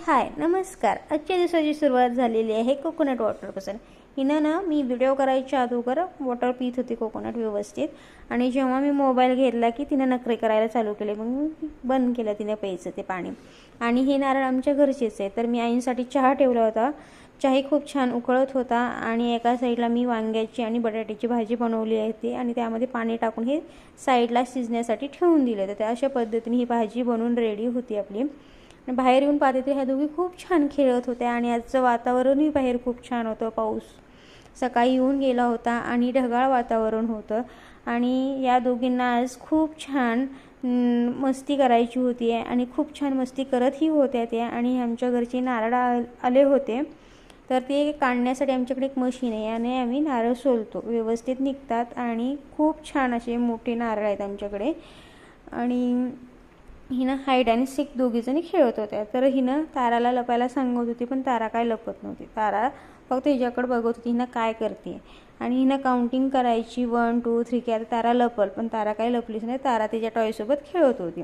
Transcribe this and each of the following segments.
हाय नमस्कार. आजच्या दिवसाची सुरुवात झालेली आहे कोकोनट वॉटरपासून. हिनं ना मी व्हिडिओ करायच्या अगोदर वॉटर पित होती कोकोनट व्यवस्थित, आणि जेव्हा मी मोबाईल घेतला की तिनं नखरे करायला चालू केले. मग बंद केलं तिने प्यायचं ते पाणी. आणि हे नारळ आमच्या घरचेच आहे, तर मी आईंसाठी चहा ठेवला होता. चहा खूप छान उकळत होता आणि एका साईडला मी वांग्याची आणि बटाट्याची भाजी बनवली आहे ती, आणि त्यामध्ये पाणी टाकून हे साईडला शिजण्यासाठी ठेवून दिलं. तर त्या अशा पद्धतीने ही भाजी बनवून रेडी होती आपली. बाहेर येऊन पाहते तर ह्या दोघी खूप छान खेळत होत्या, आणि आजचं वातावरणही बाहेर खूप छान होतं. पाऊस सकाळी येऊन गेला होता आणि ढगाळ वातावरण होतं, आणि या दोघींना आज खूप छान मस्ती करायची होती आणि खूप छान मस्ती करतही होत्या त्या. आणि आमच्या घरचे नारळ आले होते, तर ते काढण्यासाठी आमच्याकडे एक मशीन आहे, याने आम्ही नारळ सोलतो, व्यवस्थित निघतात आणि खूप छान असे मोठे नारळ आहेत आमच्याकडे. आणि हिनं हाईड आणि सीक दोघीजणी खेळत होत्या. तर हिनं ताराला लपायला सांगत होती, पण तारा काय लपत नव्हती. तारा फक्त हिच्याकडे बघत होती हिनं काय करते, आणि हिनं काउंटिंग करायची 1 2 3 की आता तारा लपल, पण तारा काय लपलीच नाही. तारा तिच्या टॉयसोबत खेळत होती.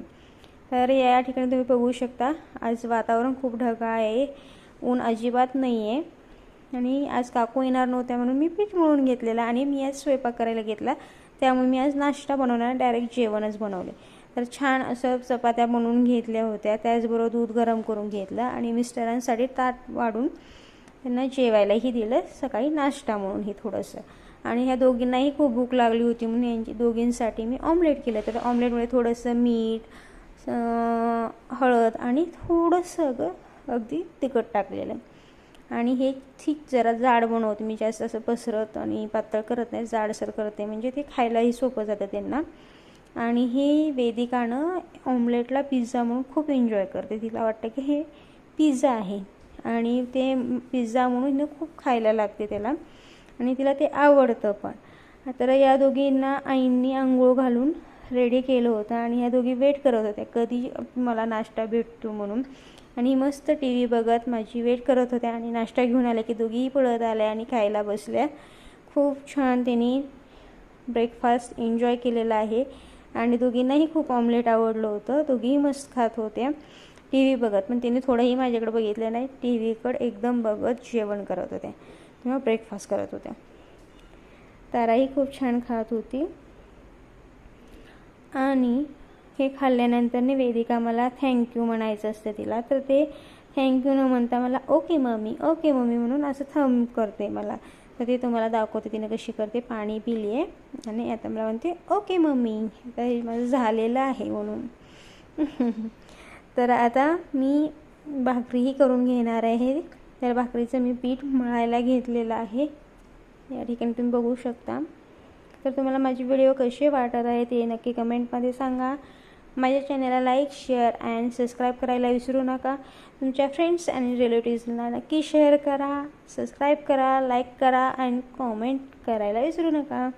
तर या ठिकाणी तुम्ही बघू शकता आज वातावरण खूप ढगाळ आहे, ऊन अजिबात नाही आहे. आणि आज काकू येणार नव्हत्या म्हणून मी पीठ मळून घेतलेलं, आणि मी आज स्वयंपाक करायला घेतला. त्यामुळे मी आज नाश्ता बनवणार, डायरेक्ट जेवणच बनवले. तर छान असं चपात्या बनवून घेतल्या होत्या, त्याचबरोबर दूध गरम करून घेतलं आणि मिस्टरांसाठी ताट वाढून त्यांना जेवायलाही दिलं, सकाळी नाश्ता म्हणून ही थोडंसं. आणि ह्या दोघींनाही खूप भूक लागली होती म्हणून यांची दोघींसाठी मी ऑमलेट केलं. तर ऑमलेटमध्ये थोडंसं मीठ, हळद आणि थोडंसं अगदी तिखट टाकलेलं. आणि हे ठीक जरा जाड बनवते मी, जास्त असं पसरत आणि पातळ करत नाही, जाडसर करते, म्हणजे ते खायलाही सोपं जातं त्यांना. आणि ही वेदिकानं ऑमलेटला पिझ्झा म्हणून खूप एन्जॉय करते. तिला वाटतं की हे पिझ्झा आहे, आणि ते पिझ्झा म्हणून हिनं खूप खायला लागते त्याला, आणि तिला ते आवडतं पण. तर या दोघींना आईंनी आंघोळ घालून रेडी केलं होतं, आणि ह्या दोघी वेट करत होत्या कधी मला नाश्ता भेटतो म्हणून. आणि मस्त टी व्ही बघत माझी वेट करत होत्या, आणि नाश्ता घेऊन आल्या की दोघीही पळत आल्या आणि खायला बसल्या. खूप छान त्यांनी ब्रेकफास्ट एन्जॉय केलेला आहे, आणि दोघींनाही खूप ऑमलेट आवडलं होतं. दोघीही मस्त खात होत्या टी व्ही बघत, पण त्यांनी थोडंही माझ्याकडे बघितलं नाही, टी व्हीकडे एकदम बघत जेवण करत होत्या किंवा ब्रेकफास्ट करत होत्या. ताराही खूप छान खात होती. आणि हे खाल्ल्यानंतर वेदिका मला थँक्यू म्हणायचं असतं तिला, तर ते थँक्यू न म्हणता मला ओके मम्मी ओके मम्मी म्हणून असं थंब करते मला. तर ते तुम्हाला दाखवते तिने कशी करते. पाणी पिली आहे आणि आता मला म्हणते ओके मम्मी, तर हे माझं झालेलं आहे म्हणून. तर आता मी भाकरीही करून घेणार आहे. तर भाकरीचं मी पीठ मळायला घेतलेलं आहे, या ठिकाणी तुम्ही बघू शकता. तर तुम्हाला माझे व्हिडिओ कसे वाटत आहे ते नक्की कमेंटमध्ये सांगा. माझ्या चॅनलला लाईक शेअर अँड सबस्क्राईब करायला विसरू नका. तुमच्या फ्रेंड्स आणि रिलेटिव्सना नक्की शेअर करा, सबस्क्राईब करा, लाईक करा आणि कॉमेंट करायला विसरू नका.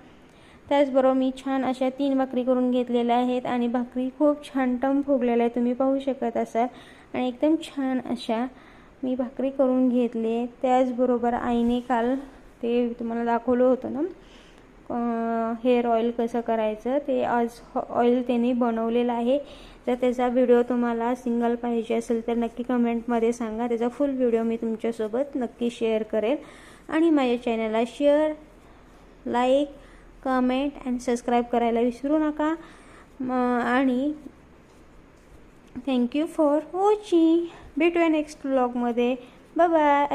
त्याचबरोबर मी छान अशा 3 भाकरी करून घेतलेल्या आहेत, आणि भाकरी खूप छान टम फुगलेल्या आहे, तुम्ही पाहू शकत असाल. आणि एकदम छान अशा मी भाकरी करून घेतले. त्याचबरोबर आईने काल ते तुम्हाला दाखवलं होतं ना हेअर ऑइल कसं करायचं, ते आज ऑइल त्यांनी बनवलेलं आहे. जर त्याचा व्हिडिओ तुम्हाला सिंगल पाहिजे असेल तर नक्की कमेंटमध्ये सांगा, त्याचा फुल व्हिडिओ मी तुमच्यासोबत नक्की शेअर करेल. आणि माझ्या चॅनलला share, like, comment and subscribe करायला विसरू नका. आणि थँक्यू फॉर वॉचिंग. भेटूया नेक्स्ट व्लॉगमध्ये. Bye bye.